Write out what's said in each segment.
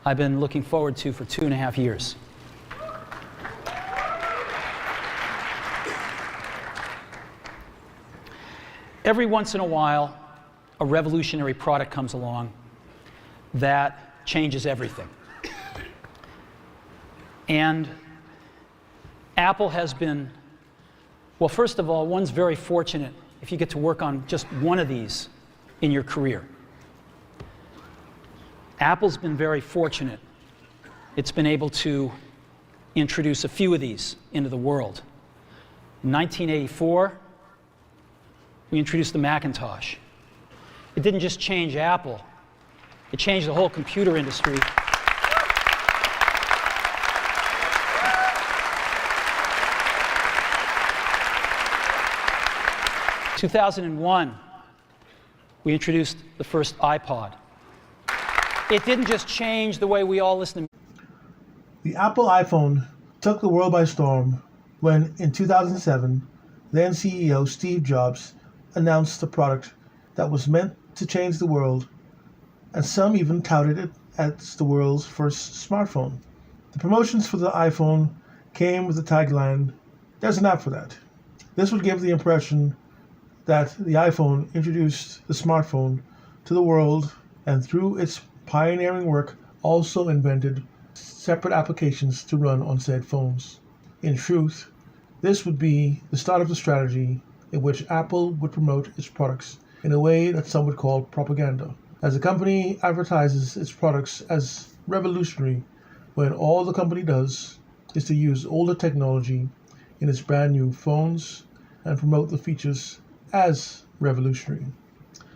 I've been looking forward to for 2.5 years. Every once in a while, a revolutionary product comes along that changes everything. And Apple has been, well, first of all, one's very fortunate if you get to work on just one of these in your career. Apple's been very fortunate. It's been able to introduce a few of these into the world. In 1984, we introduced the Macintosh. It didn't just change Apple, it changed the whole computer industry. 2001, we introduced the first iPod. It didn't just change the way we all listen to music. The Apple iPhone took the world by storm when, in 2007, then CEO Steve Jobs announced a product that was meant to change the world, and some even touted it as the world's first smartphone. The promotions for the iPhone came with the tagline, "There's an app for that." This would give the impression that the iPhone introduced the smartphone to the world, and through its pioneering work also invented separate applications to run on said phones. In truth, this would be the start of the strategy in which Apple would promote its products in a way that some would call propaganda, as the company advertises its products as revolutionary when all the company does is to use older technology in its brand new phones and promote the features as revolutionary.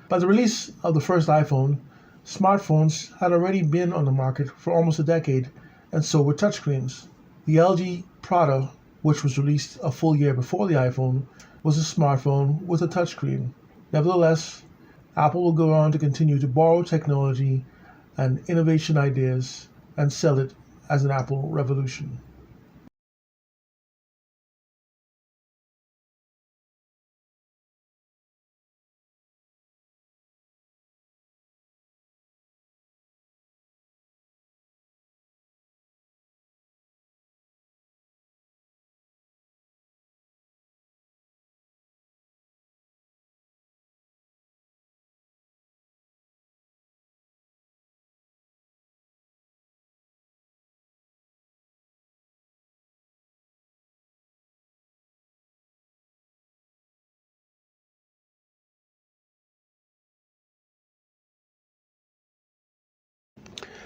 By the release of the first iPhone, smartphones had already been on the market for almost a decade, and so were touchscreens. The LG Prada, which was released a full year before the iPhone, was a smartphone with a touchscreen. Nevertheless, Apple will go on to continue to borrow technology and innovation ideas and sell it as an Apple revolution.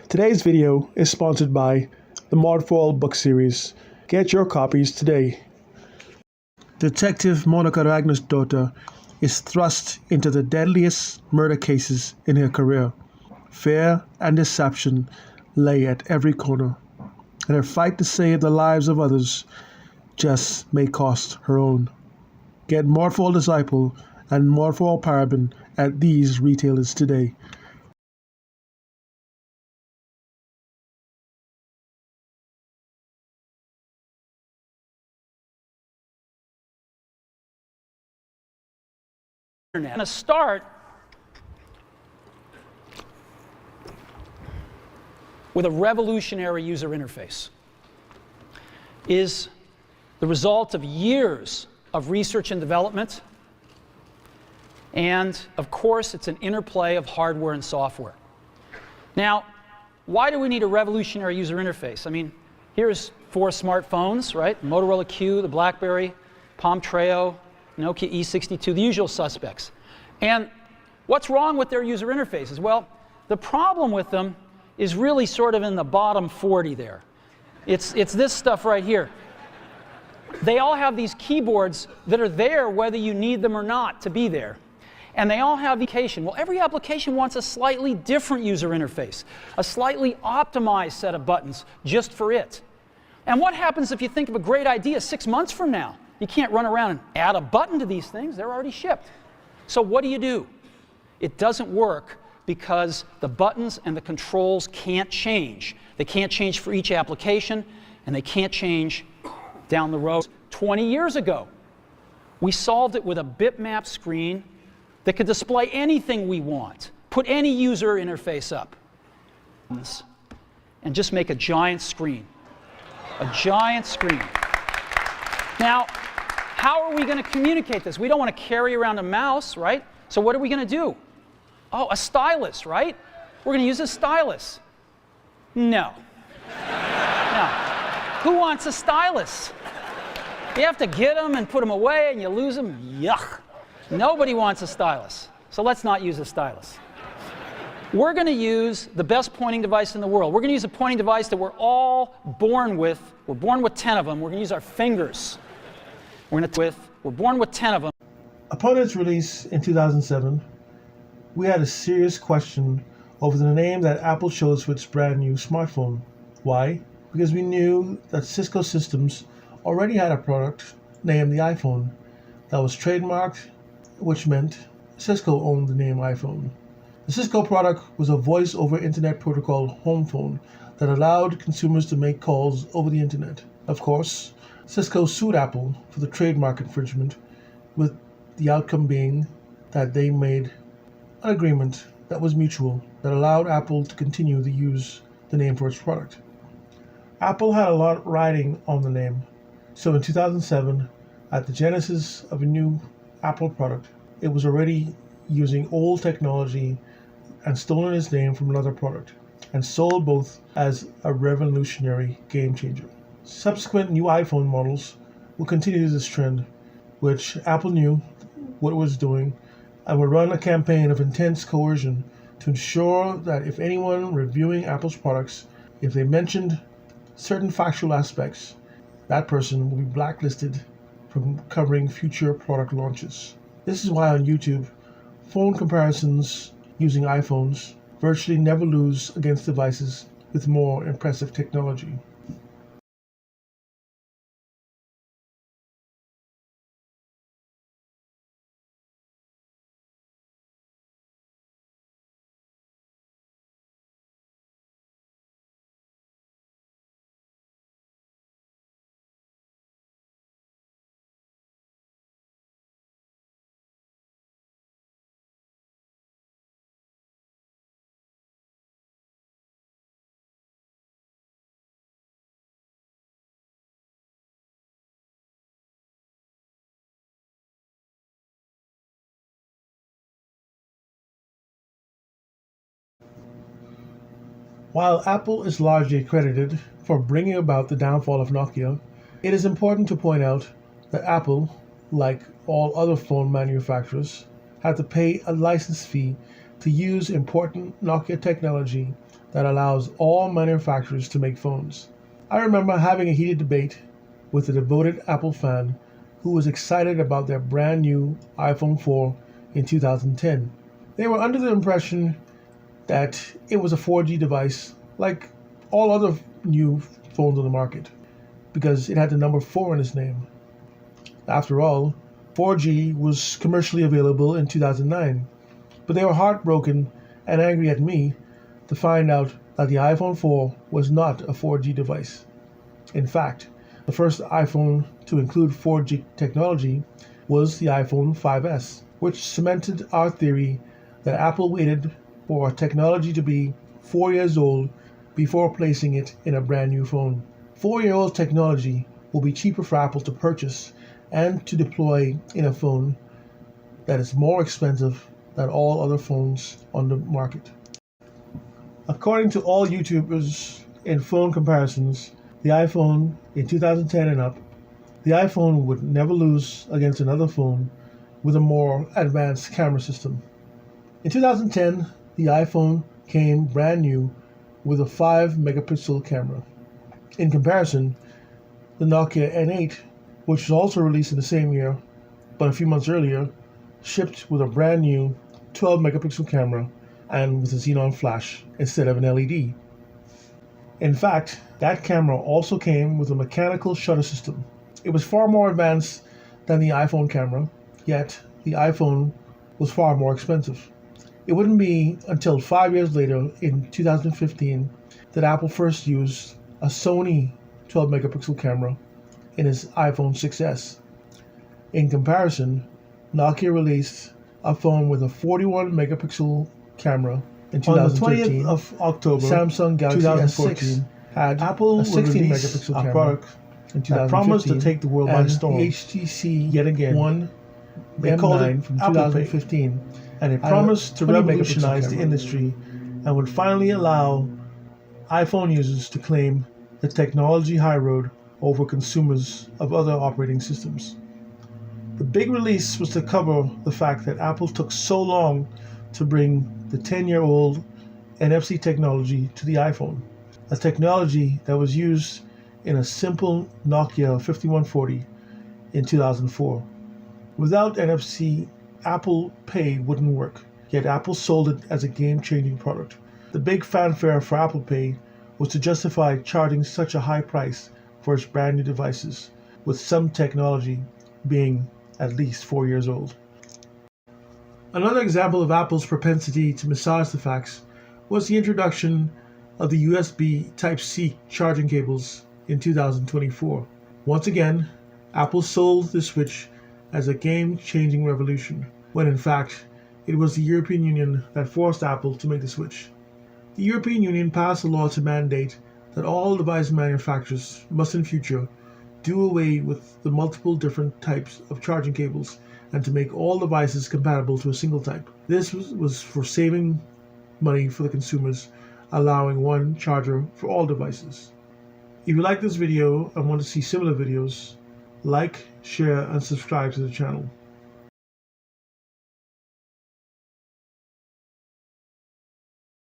Today's video is sponsored by the Modfall book series. Get your copies today. Detective Monica Ragner's daughter is thrust into the deadliest murder cases in her career. Fear and deception lay at every corner, and her fight to save the lives of others just may cost her own. Get Modfall Disciple and Modfall Paraben at these retailers today. I'm going to start with a revolutionary user interface. It is the result of years of research and development, and of course it's an interplay of hardware and software. Now, why do we need a revolutionary user interface? I mean, here's 4 smartphones, right? Motorola Q, the BlackBerry, Palm Treo, Nokia E62, the usual suspects. And what's wrong with their user interfaces? Well, the problem with them is really sort of in the bottom 40 there. It's this stuff right here. They all have these keyboards that are there whether you need them or not to be there. And they all have application. Well, every application wants a slightly different user interface, a slightly optimized set of buttons just for it. And what happens if you think of a great idea 6 months from now? You can't run around and add a button to these things. They're already shipped. So what do? It doesn't work because the buttons and the controls can't change. They can't change for each application, and they can't change down the road. 20 years ago, we solved it with a bitmap screen that could display anything we want, put any user interface up. and just make a giant screen. A giant screen. Now, how are we going to communicate this? We don't want to carry around a mouse, right? So what are we going to do? Oh, a stylus, right? We're going to use a stylus. No. No. Who wants a stylus? You have to get them and put them away and you lose them. Yuck. Nobody wants a stylus. So let's not use a stylus. We're going to use the best pointing device in the world. We're going to use a pointing device that we're all born with. We're born with 10 of them. We're going to use our fingers. We're born with 10 of them. Upon its release in 2007, we had a serious question over the name that Apple chose for its brand new smartphone. Why? Because we knew that Cisco Systems already had a product named the iPhone that was trademarked, which meant Cisco owned the name iPhone. The Cisco product was a voice over internet protocol home phone that allowed consumers to make calls over the internet. Of course, Cisco sued Apple for the trademark infringement, with the outcome being that they made an agreement that was mutual that allowed Apple to continue to use the name for its product. Apple had a lot riding on the name, so in 2007, at the genesis of a new Apple product, it was already using old technology and stolen its name from another product, and sold both as a revolutionary game changer. Subsequent new iPhone models will continue this trend, which Apple knew what it was doing and would run a campaign of intense coercion to ensure that if anyone reviewing Apple's products, if they mentioned certain factual aspects, that person will be blacklisted from covering future product launches. This is why on YouTube, phone comparisons using iPhones virtually never lose against devices with more impressive technology. While Apple is largely credited for bringing about the downfall of Nokia, it is important to point out that Apple, like all other phone manufacturers, had to pay a license fee to use important Nokia technology that allows all manufacturers to make phones. I remember having a heated debate with a devoted Apple fan who was excited about their brand new iPhone 4 in 2010. They were under the impression that it was a 4G device like all other new phones on the market because it had the number 4 in its name. After all, 4G was commercially available in 2009, but they were heartbroken and angry at me to find out that the iPhone 4 was not a 4G device. In fact, the first iPhone to include 4G technology was the iPhone 5S, which cemented our theory that Apple waited for technology to be 4 years old before placing it in a brand new phone. 4-year-old technology will be cheaper for Apple to purchase and to deploy in a phone that is more expensive than all other phones on the market. According to all YouTubers in phone comparisons, the iPhone in 2010 and up, the iPhone would never lose against another phone with a more advanced camera system. In 2010, the iPhone came brand new with a 5 megapixel camera. In comparison, the Nokia N8, which was also released in the same year, but a few months earlier, shipped with a brand new 12 megapixel camera and with a xenon flash instead of an LED. In fact, that camera also came with a mechanical shutter system. It was far more advanced than the iPhone camera, yet the iPhone was far more expensive. It wouldn't be until 5 years later, in 2015, that Apple first used a Sony 12 megapixel camera in its iPhone 6s. In comparison, Nokia released a phone with a 41 megapixel camera in 2013. On the 20th of October, Samsung Galaxy S6 had Apple a 16 megapixel camera product in 2015 that promised to take the world by storm. The HTC yet again won. They called it from 2015, and it promised to revolutionize the industry and would finally allow iPhone users to claim the technology high road over consumers of other operating systems. The big release was to cover the fact that Apple took so long to bring the 10-year-old NFC technology to the iPhone, a technology that was used in a simple Nokia 5140 in 2004. Without NFC, Apple Pay wouldn't work, yet Apple sold it as a game-changing product. The big fanfare for Apple Pay was to justify charging such a high price for its brand new devices, with some technology being at least 4 years old. Another example of Apple's propensity to massage the facts was the introduction of the USB Type-C charging cables in 2024. Once again, Apple sold the switch as a game-changing revolution, when in fact it was the European Union that forced Apple to make the switch. The European Union passed a law to mandate that all device manufacturers must in future do away with the multiple different types of charging cables and to make all devices compatible to a single type. This was for saving money for the consumers, allowing one charger for all devices. If you like this video and want to see similar videos, like, share, and subscribe to the channel.